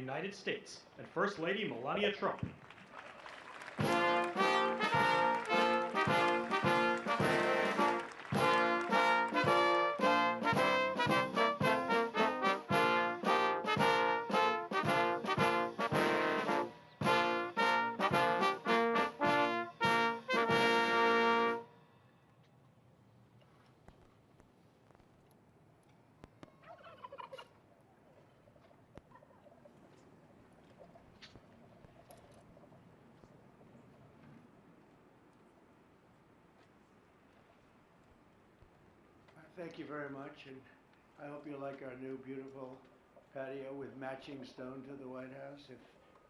United States and First Lady Melania Trump. Thank you very much, and I hope you like our new beautiful patio with matching stone to the White House. If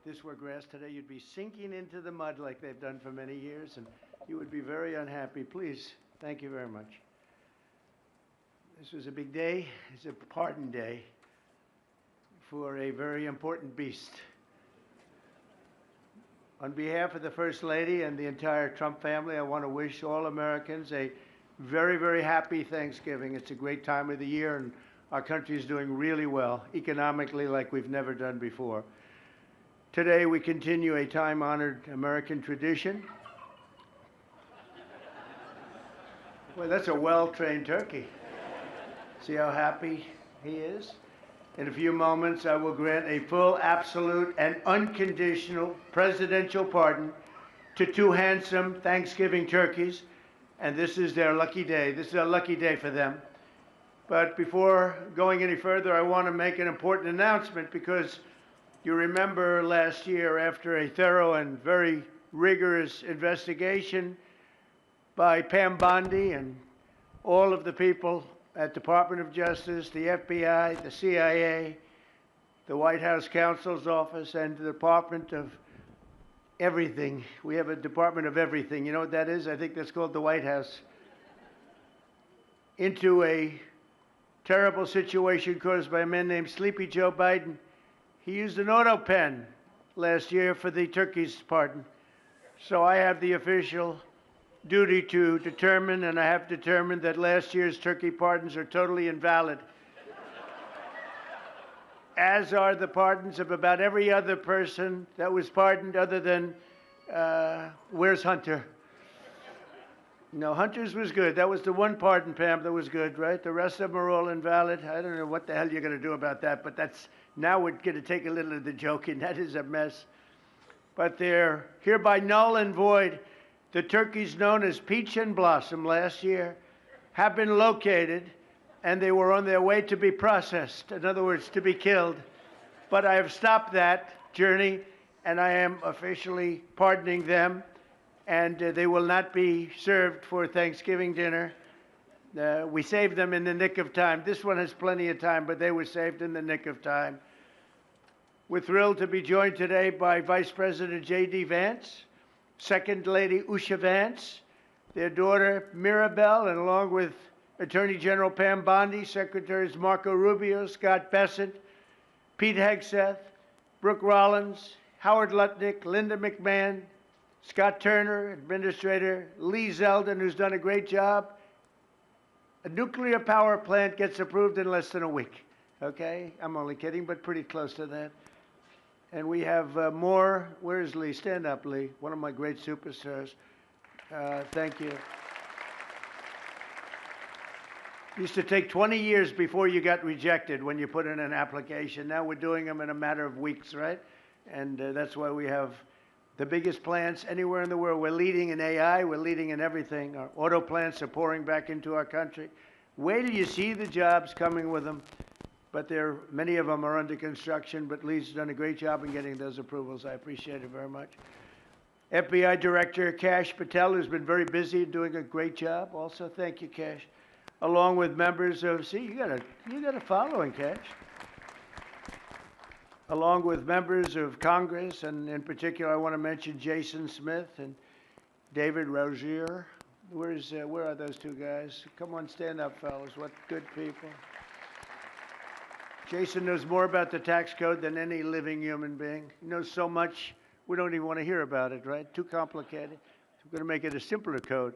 this were grass today, you'd be sinking into the mud like they've done for many years, and you would be very unhappy. Please, thank you very much. This was a big day. It's a pardon day for a very important beast. On behalf of the First Lady and the entire Trump family, I want to wish all Americans a very, very happy Thanksgiving. It's a great time of the year, and our country is doing really well, economically, like we've never done before. Today, we continue a time-honored American tradition. Well, that's a well-trained turkey. See how happy he is? In a few moments, I will grant a full, absolute, and unconditional presidential pardon to two handsome Thanksgiving turkeys, and this is their lucky day. This is a lucky day for them. But before going any further, I want to make an important announcement, because you remember last year, after a thorough and very rigorous investigation by Pam Bondi and all of the people at Department of Justice, the FBI, the CIA, the White House Counsel's Office, and the Department of Everything. We have a Department of Everything. You know what that is? I think that's called the White House. Into a terrible situation caused by a man named Sleepy Joe Biden. He used an auto pen last year for the turkey's pardon. So I have the official duty to determine, and I have determined, that last year's turkey pardons are totally invalid, as are the pardons of about every other person that was pardoned, other than, where's Hunter? No, Hunter's was good. That was the one pardon, Pam, that was good, right? The rest of them are all invalid. I don't know what the hell you're going to do about that, but that's, now we're going to take a little of the joking. That is a mess. But they're hereby null and void. The turkeys known as Peach and Blossom last year have been located, and they were on their way to be processed, in other words, to be killed. But I have stopped that journey, and I am officially pardoning them, and they will not be served for Thanksgiving dinner. We saved them in the nick of time. This one has plenty of time, but they were saved in the nick of time. We're thrilled to be joined today by Vice President J.D. Vance, Second Lady Usha Vance, their daughter Mirabelle, and along with Attorney General Pam Bondi, Secretaries Marco Rubio, Scott Bessent, Pete Hegseth, Brooke Rollins, Howard Lutnick, Linda McMahon, Scott Turner, Administrator Lee Zeldin, who's done a great job. A nuclear power plant gets approved in less than a week. Okay? I'm only kidding, but pretty close to that. And we have more. Where's Lee? Stand up, Lee. One of my great superstars. Thank you. It used to take 20 years before you got rejected when you put in an application. Now we're doing them in a matter of weeks, right? And that's why we have the biggest plants anywhere in the world. We're leading in AI. We're leading in everything. Our auto plants are pouring back into our country. Wait till you see the jobs coming with them. But many of them are under construction, but Lee's done a great job in getting those approvals. I appreciate it very much. FBI Director Kash Patel, who's been very busy doing a great job. Also, thank you, Kash. Along with members of, see, you got a following, Kash. Along with members of Congress, and in particular, I want to mention Jason Smith and David Rozier. Where are those two guys? Come on, stand up, fellas. What good people. Jason knows more about the tax code than any living human being. He knows so much, we don't even want to hear about it, right? Too complicated. We're going to make it a simpler code.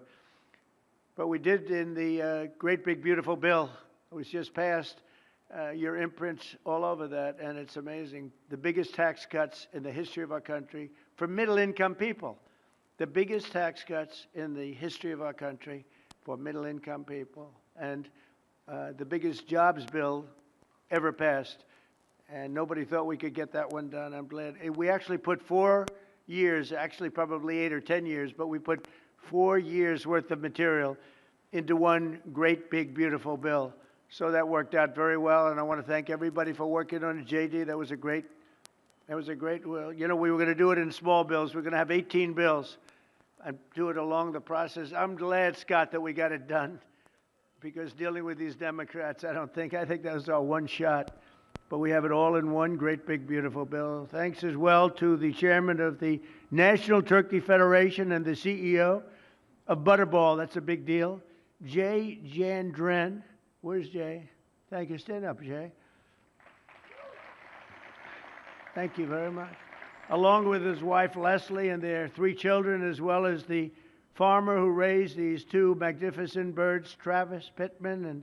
But we did in the great big beautiful bill that was just passed, your imprints all over that, and it's amazing. The biggest tax cuts in the history of our country for middle-income people. The biggest tax cuts in the history of our country for middle-income people, and the biggest jobs bill ever passed. And nobody thought we could get that one done. I'm glad. We actually put 4 years, actually probably 8 or 10 years, but we put 4 years worth of material into one great, big, beautiful bill. So that worked out very well, and I want to thank everybody for working on it. JD, that was a great, well, you know, we were going to do it in small bills. We're going to have 18 bills and do it along the process. I'm glad, Scott, that we got it done, because dealing with these Democrats, I think that was our one shot. But we have it all in one great, big, beautiful bill. Thanks as well to the chairman of the National Turkey Federation and the CEO of Butterball. That's a big deal. Jay Jandren. Where's Jay? Thank you. Stand up, Jay. Thank you very much. Along with his wife, Leslie, and their 3 children, as well as the farmer who raised these 2 magnificent birds, Travis Pittman, and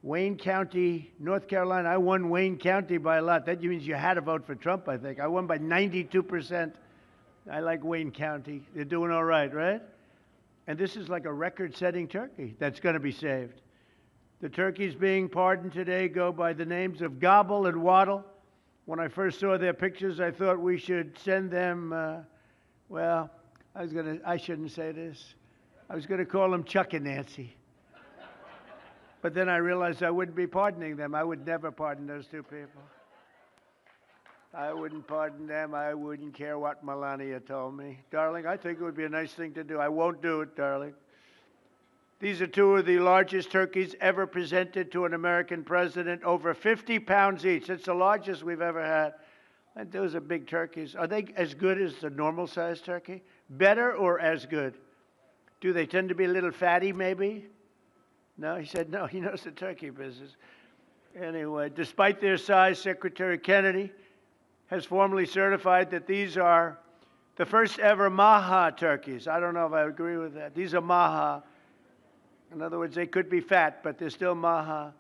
Wayne County, North Carolina. I won Wayne County by a lot. That means you had to vote for Trump, I think. I won by 92%. I like Wayne County. They're doing all right, right? And this is like a record-setting turkey that's going to be saved. The turkeys being pardoned today go by the names of Gobble and Waddle. When I first saw their pictures, I thought we should send them, well, I shouldn't say this. I was going to call them Chuck and Nancy. But then I realized I wouldn't be pardoning them. I would never pardon those 2 people. I wouldn't pardon them. I wouldn't care what Melania told me. Darling, I think it would be a nice thing to do. I won't do it, darling. These are 2 of the largest turkeys ever presented to an American president, over 50 pounds each. It's the largest we've ever had. And those are big turkeys. Are they as good as the normal-sized turkey? Better or as good? Do they tend to be a little fatty, maybe? No, he said no. He knows the turkey business. Anyway, despite their size, Secretary Kennedy has formally certified that these are the first ever Maha turkeys. I don't know if I agree with that. These are Maha. In other words, they could be fat, but they're still Maha.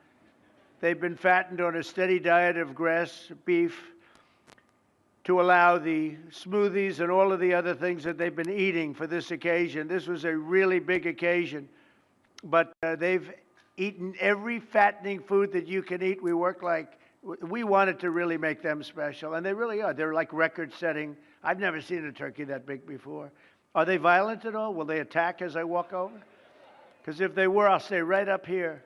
They've been fattened on a steady diet of grass, beef, to allow the smoothies and all of the other things that they've been eating for this occasion. This was a really big occasion. But they've eaten every fattening food that you can eat. We wanted to really make them special, and they really are. They're like record-setting. I've never seen a turkey that big before. Are they violent at all? Will they attack as I walk over? Because if they were, I'll stay right up here.